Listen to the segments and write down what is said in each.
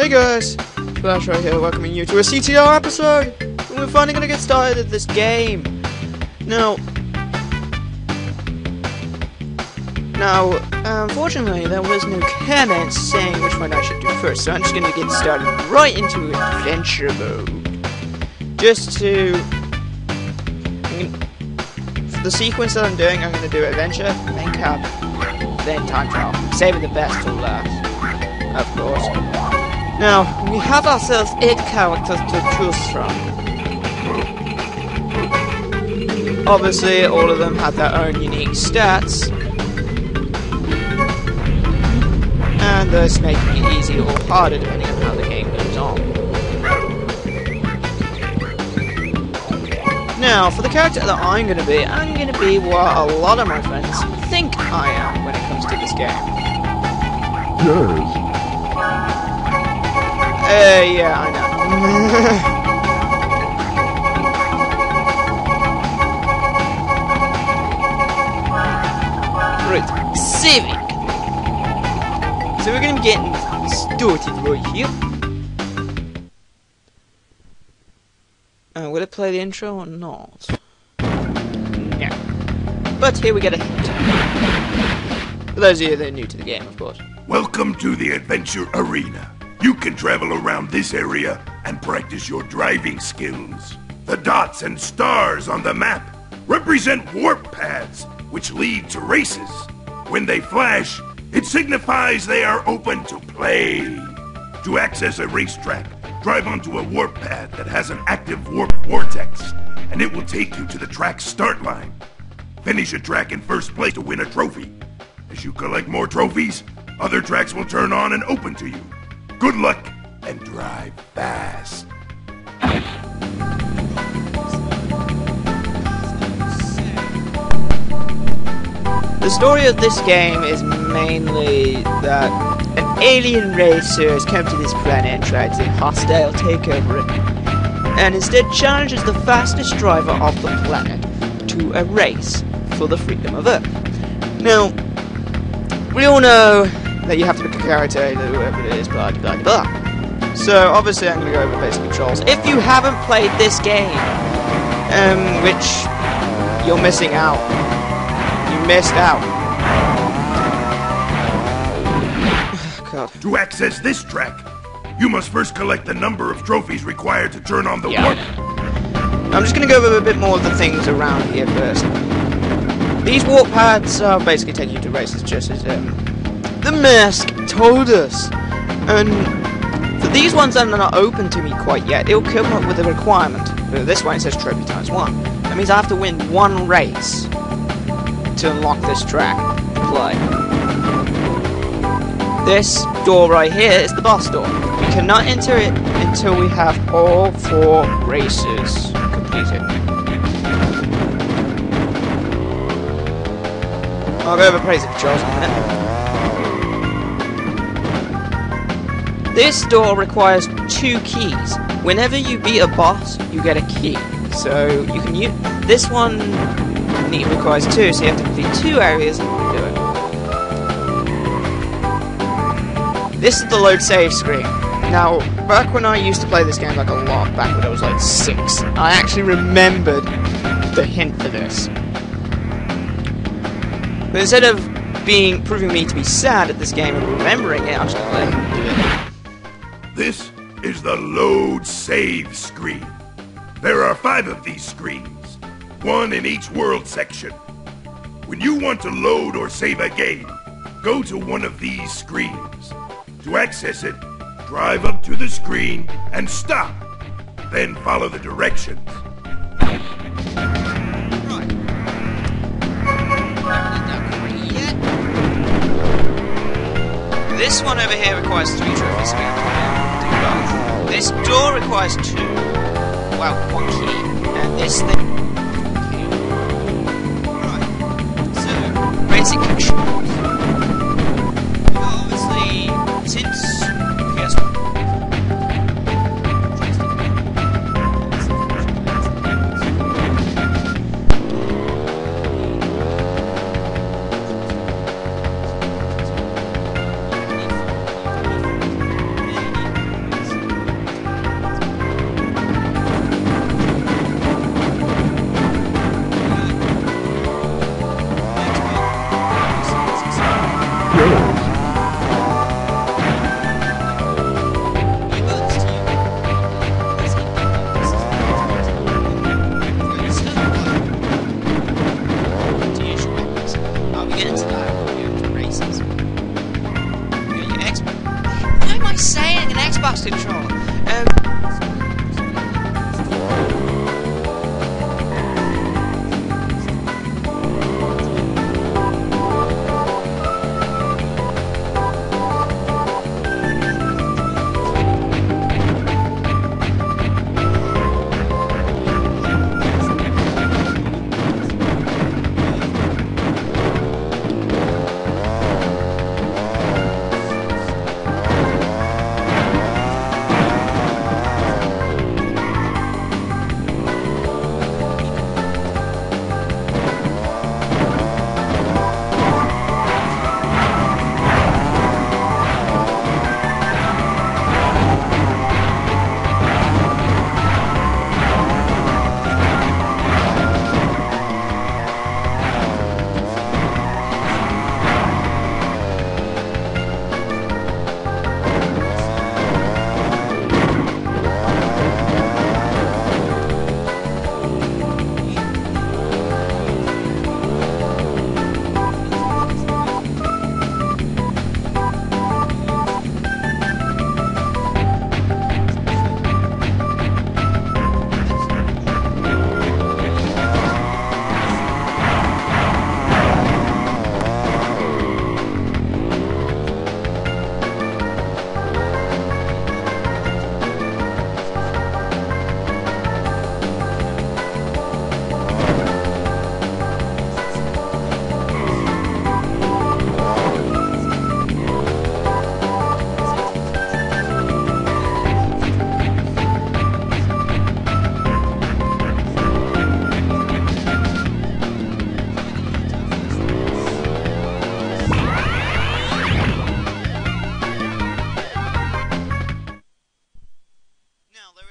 Hey guys, Flash right here, welcoming you to a CTR episode! And we're finally gonna get started at this game. Now, unfortunately, there was no comment saying which one I should do first, so I'm just gonna get started right into adventure mode. Just to... for the sequence that I'm doing, I'm gonna do adventure, then cup, then time trial. Saving the best till last, of course. Now, we have ourselves 8 characters to choose from. Obviously, all of them have their own unique stats. And thus making it easier or harder depending on how the game goes on. Now, for the character that I'm going to be what a lot of my friends think I am when it comes to this game. Yes. Yeah, I know. Right, saving. So we're gonna be getting started right here. Will it play the intro or not? No. But here we get a hint. For those of you that are new to the game, of course. Welcome to the Adventure Arena. You can travel around this area and practice your driving skills. The dots and stars on the map represent warp paths, which lead to races. When they flash, it signifies they are open to play. To access a racetrack, drive onto a warp path that has an active warp vortex, and it will take you to the track's start line. Finish a track in first place to win a trophy. As you collect more trophies, other tracks will turn on and open to you. Good luck, and drive fast. The story of this game is mainly that an alien racer has come to this planet and tried to hostile take over it, and instead challenges the fastest driver of the planet to a race for the freedom of Earth. Now, we all know that you have to pick a character, whoever it is, blah blah blah. So obviously I'm going to go over basic controls. If you haven't played this game, which you're missing out, you missed out. God. To access this track, you must first collect the number of trophies required to turn on the warp. I'm just going to go over a bit more of the things around here first. These warp pads are basically taking you to races, just as the mask told us. And for these ones that are not open to me quite yet, it'll come up with a requirement. But this one it says trophy times 1. That means I have to win 1 race to unlock this track to play. This door right here is the boss door. We cannot enter it until we have all 4 races completed. I'll go over praise of controls in a minute. This door requires 2 keys. Whenever you beat a boss, you get a key. So you can use this one. It requires 2, so you have to complete 2 areas and do it. This is the load save screen. Now, back when I used to play this game like a lot, back when I was like 6, I actually remembered the hint for this. But instead of proving me to be sad at this game and remembering it, I'm just gonna let him do it. This is the load save screen. There are 5 of these screens, 1 in each world section. When you want to load or save a game, go to one of these screens. To access it, drive up to the screen and stop. Then follow the directions. This one over here requires 3 trophies, so we have to do both. This door requires 2. Well, 1 key. And this thing... Okay. Right. So, basic controls. Obviously, since PS1... Xbox controller.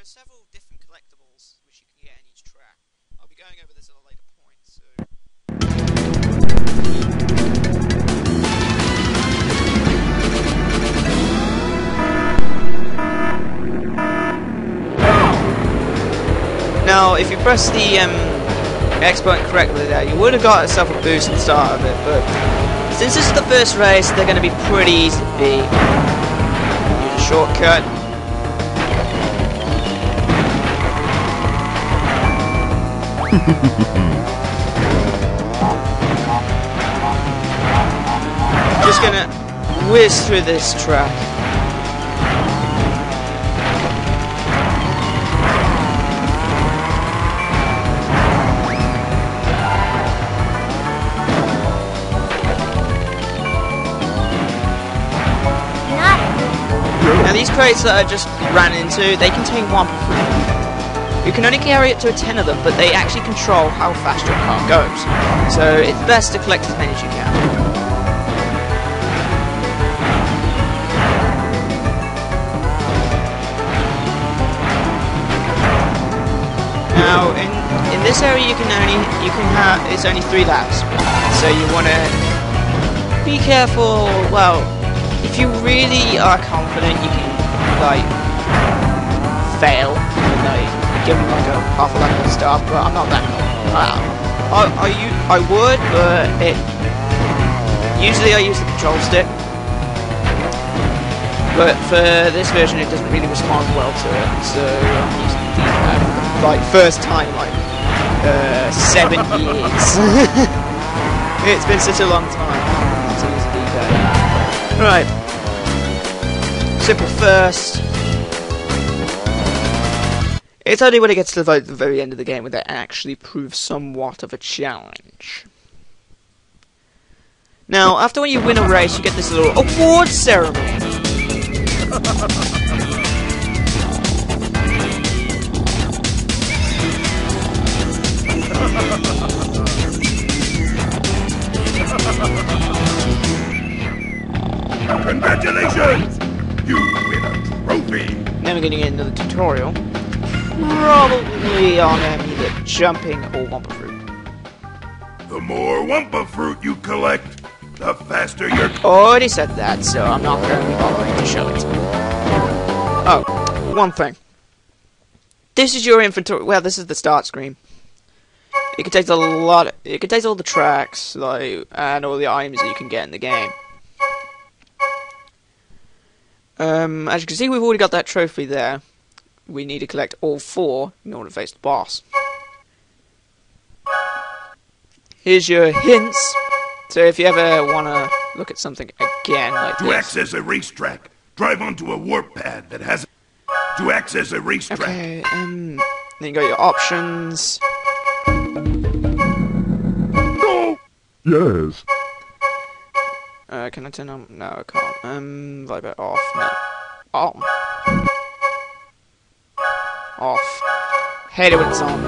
Several different collectibles which you can get in each track. I'll be going over this at a later point, so... Now, if you press the X button correctly there, you would have got yourself a boost at the start of it, but since this is the first race, they're going to be pretty easy to beat. Use a shortcut. Just gonna whiz through this track. Now these crates that I just ran into, they contain one fruit. You can only carry it to 10 of them, but they actually control how fast your car goes. So it's best to collect as many as you can. Now, in this area, it's only 3 laps. So you want to be careful. Well, if you really are confident, you can like fail. Give me like a half a lap at the start, but I'm not that I would, but usually I use the control stick. But for this version, it doesn't really respond well to it, so I'm using the D-pad. Like first time, like 7 years. It's been such a long time to use the D-pad. Right. Simple first. It's only when it gets to like, the very end of the game where that actually proves somewhat of a challenge. Now, after when you win a race, you get this little award ceremony. Congratulations! You win a trophy! Now we're going to get another tutorial. Probably on either jumping or Wumpa Fruit. The more Wumpa Fruit you collect, the faster you're... Already said that, so I'm not going to be bothering to show it. Oh, one thing. This is your inventory. Well, this is the start screen. It contains a lot. It contains all the tracks, like, and all the items that you can get in the game. As you can see, we've already got that trophy there. We need to collect all 4 in order to face the boss. Here's your hints. So if you ever want to look at something again like to this. access a racetrack, drive onto a warp pad that has... To access a racetrack... Okay, then you got your options. No! Yes. Can I turn on? No, I can't. Vibrate off. No. On. Off. Hate it when it's on.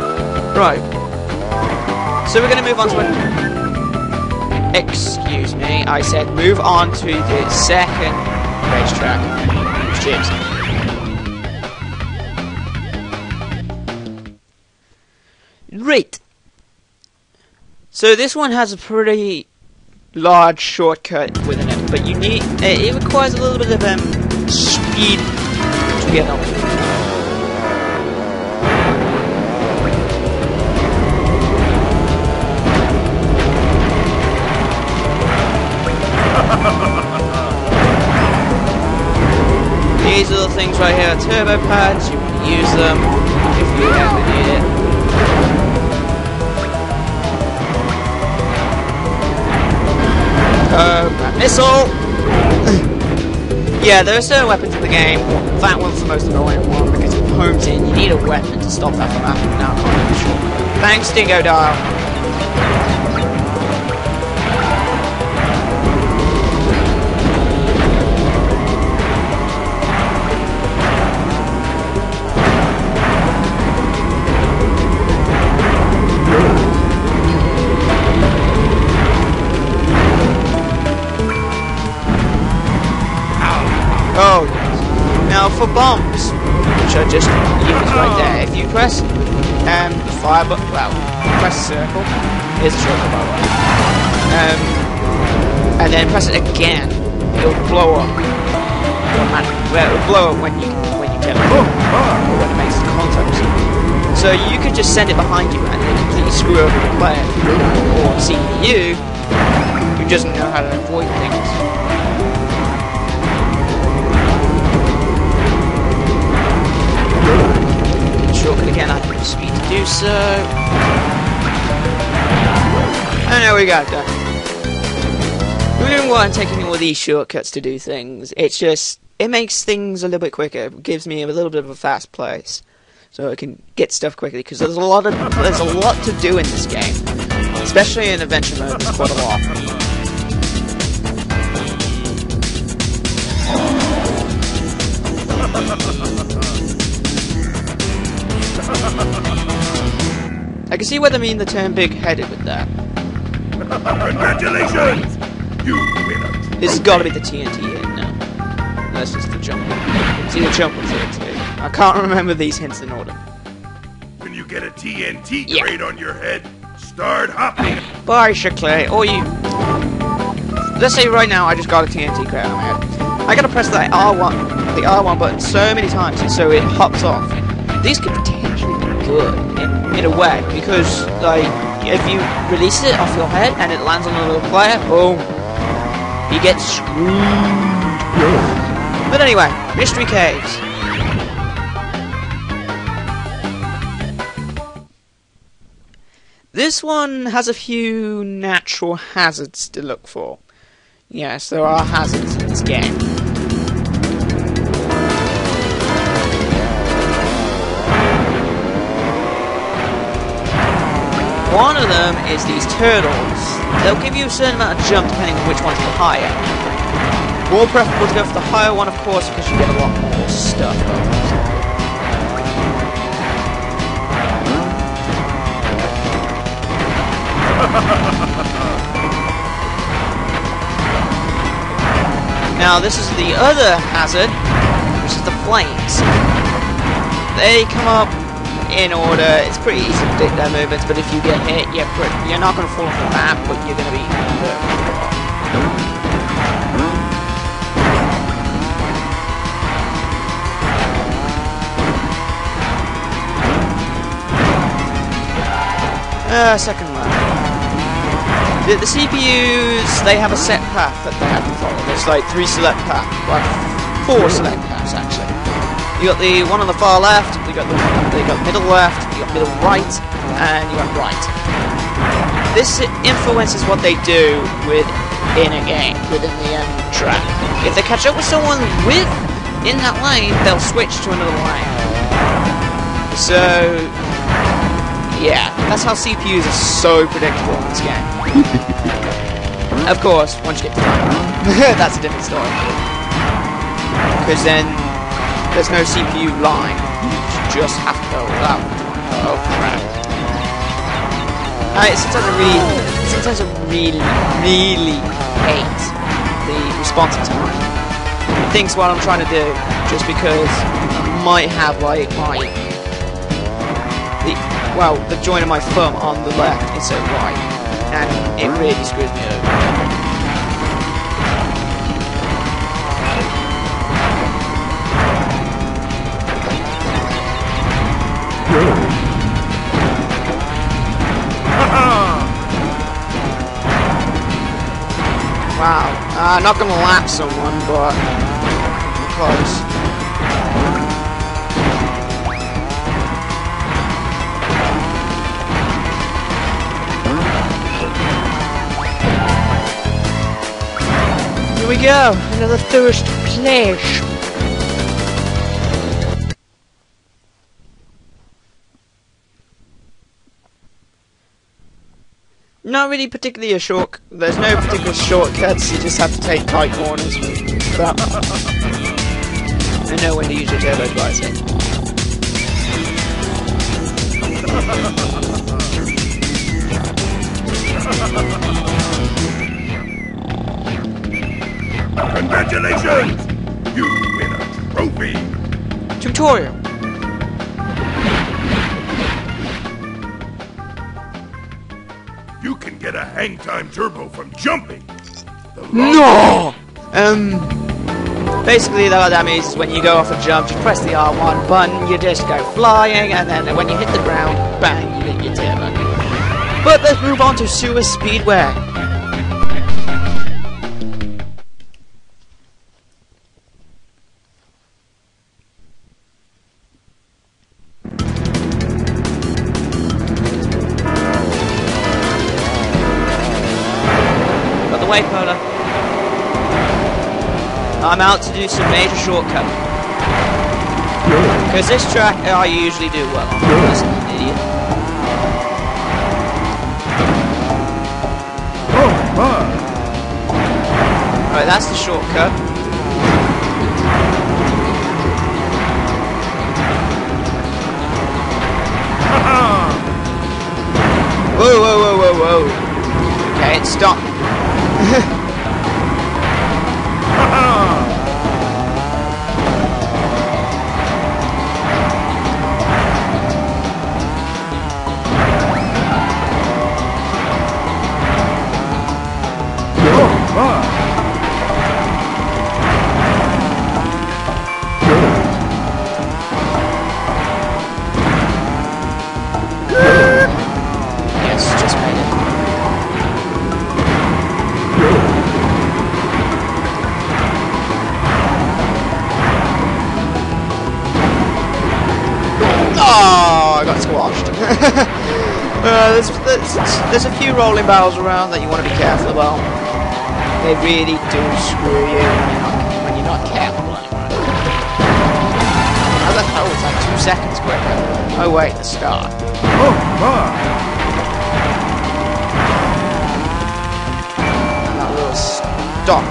Right. So we're gonna move on to an... Excuse me, I said move on to the second racetrack. Cheers. Right. So this one has a pretty large shortcut within it, but you need it requires a little bit of speed to get on. These little things right here are turbo pads. You can use them if you ever need it. Missile! Yeah, there are certain weapons in the game. That one's the most annoying one because it homes in. You need a weapon to stop that from happening. Now, I'm not sure. Thanks, Dingo Dial. Oh, now for bombs, which are just used right there. If you press fire button, well, press circle. Here's the shortcut, by the way. And then press it again. It'll blow up. Well, it'll blow up when you get it, or when it makes contact. So you could just send it behind you and it completely screw over the player or CPU who doesn't know how to avoid things. Shortcut again, I have the speed to do so. And there we go, done. We don't want taking all these shortcuts to do things. It's just, it makes things a little bit quicker. It gives me a little bit of a fast pace, so I can get stuff quickly. Because there's a lot to do in this game, especially in adventure mode. There's quite a lot. I can see what they mean the term big-headed with that. Congratulations! You winner. This has got to be the TNT hit now. That's just the jump. See the jump with TNT. I can't remember these hints in order. When you get a TNT crate on your head, start hopping. Basically, or you... Let's say right now I just got a TNT crate on my head. I gotta press that the R1 button so many times so it hops off. These could potentially be good in a way, because like if you release it off your head and it lands on a little player, boom, you get screwed. But anyway, mystery caves. This one has a few natural hazards to look for. Yes, there are hazards in this game. One of them is these turtles. They'll give you a certain amount of jump depending on which one's the higher. More preferable to go for the higher one, of course, because you get a lot more stuff. Now this is the other hazard, which is the flames. They come up in order. It's pretty easy to predict their movements, but if you get hit, you're not going to fall off the map, but you're going to be hurt. Second one. The CPUs, they have a set path that they have to follow. There's like 3 select paths, like 4 select paths actually. You got the one on the far left, you got middle left, you got middle right, and you got right. This influences what they do within a game, within the track. If they catch up with someone in that lane, they'll switch to another lane. So, yeah, that's how CPUs are so predictable in this game. Of course, once you get to time, that's a different story. Because then, there's no CPU line, you just have to go without. Oh crap. Sometimes I really hate the responsive time. It thinks what I'm trying to do, just because I might have like the joint of my thumb on the left instead of right, and it really screws me over. Wow, not gonna lap someone, but close. Here we go, another thirst place. Not really particularly there's no particular shortcuts, you just have to take tight corners. But I know when to use your turbos wisely. Congratulations! You win a trophy! Tutorial. You can get a hang time turbo from jumping. No! Basically what that means is when you go off a jump, you press the R1 button, you just go flying, and then when you hit the ground, bang, you hit your turbo. But let's move on to Sewer Speedway. Way Polar. I'm out to do some major shortcut. Because this track I usually do well on. That's an idiot. Alright, that's the shortcut. Whoa, whoa, whoa, whoa, whoa. Okay, it stopped. Yes, just made it. Oh, I got squashed. There's a few rolling barrels around that you want to be careful about. They really do screw you when you're not careful. How the hell was that 2 seconds quicker? Oh wait, the start. And that little stop.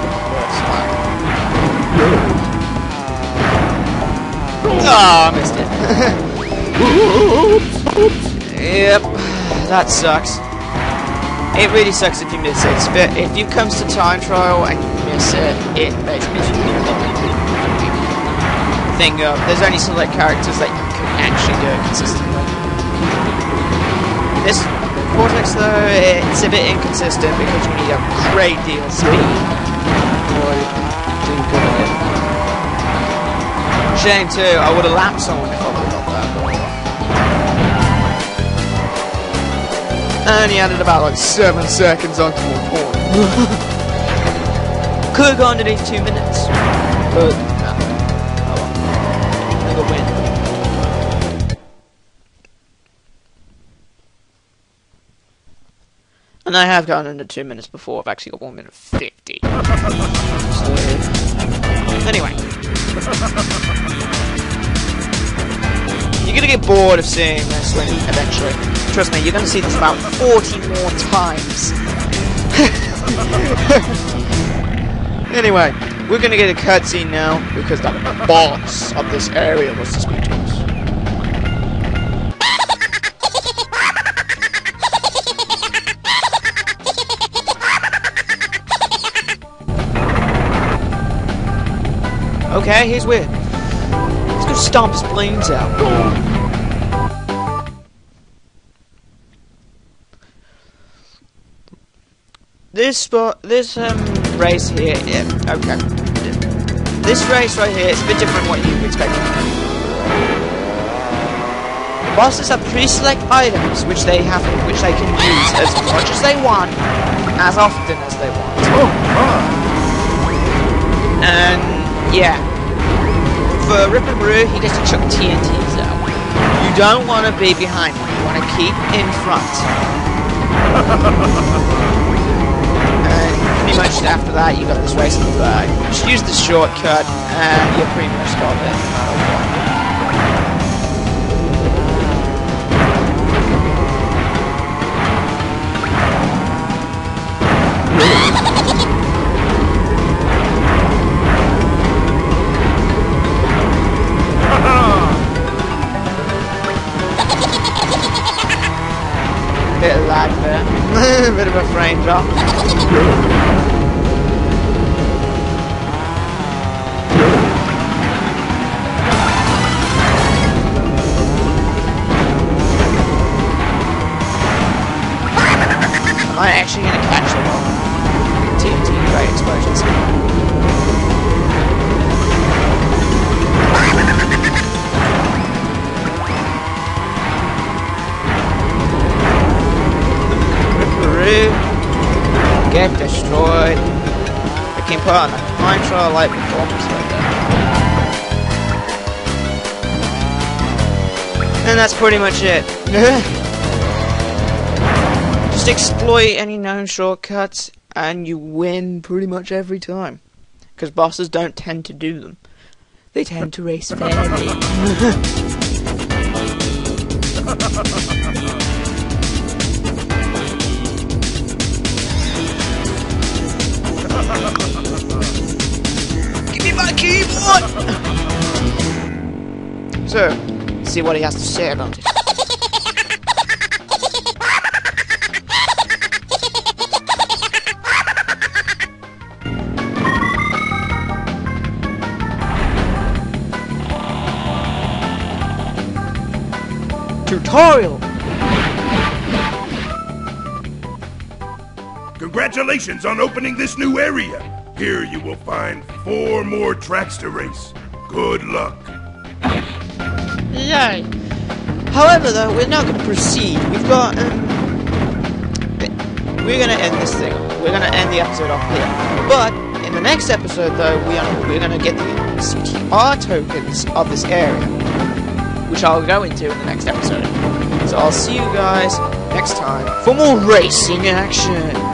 Oh, I missed it. Yep, that sucks. It really sucks if you miss it. But if it comes to time trial and you miss it, it basically should be the thing of there's only select characters that you can actually do it consistently. This Cortex though, it's a bit inconsistent because you need a great deal of speed to do good at it. Shame too, I would have lapped someone if I would have got that. And he added about like 7 seconds onto the point. Could have gone underneath 2 minutes, but no. And I have gone under 2 minutes before. I've actually got 1 minute 50. So, anyway. You're gonna get bored of seeing this when eventually. Trust me, you're gonna see this about 40 more times. Anyway, we're gonna get a cutscene now because the boss of this area was to speak to us. Okay, he's weird. Let's go stomp his brains out. This race here, okay. This race right here is a bit different from what you expect. The bosses have pre-select items which they can use as much as they want, as often as they want. And yeah, for Ripperoo, he gets to chuck TNTs out. You don't want to be behind him. You want to keep in front. And pretty much after that, you got this race in the bag. Just use the shortcut, and you're pretty much got it, no matter what. Bit of lag there. Bit of a frame drop. Am I actually going to catch them all? TNT great explosions. Get destroyed. I can put on a control light performance right there. And that's pretty much it. Just exploit any known shortcuts and you win pretty much every time. Because bosses don't tend to do them. They tend to race fairly. Give me my keyboard! So, let's see what he has to say about it. Tutorial! Congratulations on opening this new area. Here you will find 4 more tracks to race. Good luck. Yay! However, though, we're not going to proceed. We've got, we're going to end this thing. We're going to end the episode off here. But, in the next episode, though, we're going to get the CTR tokens of this area, which I'll go into in the next episode. So I'll see you guys next time for more racing action.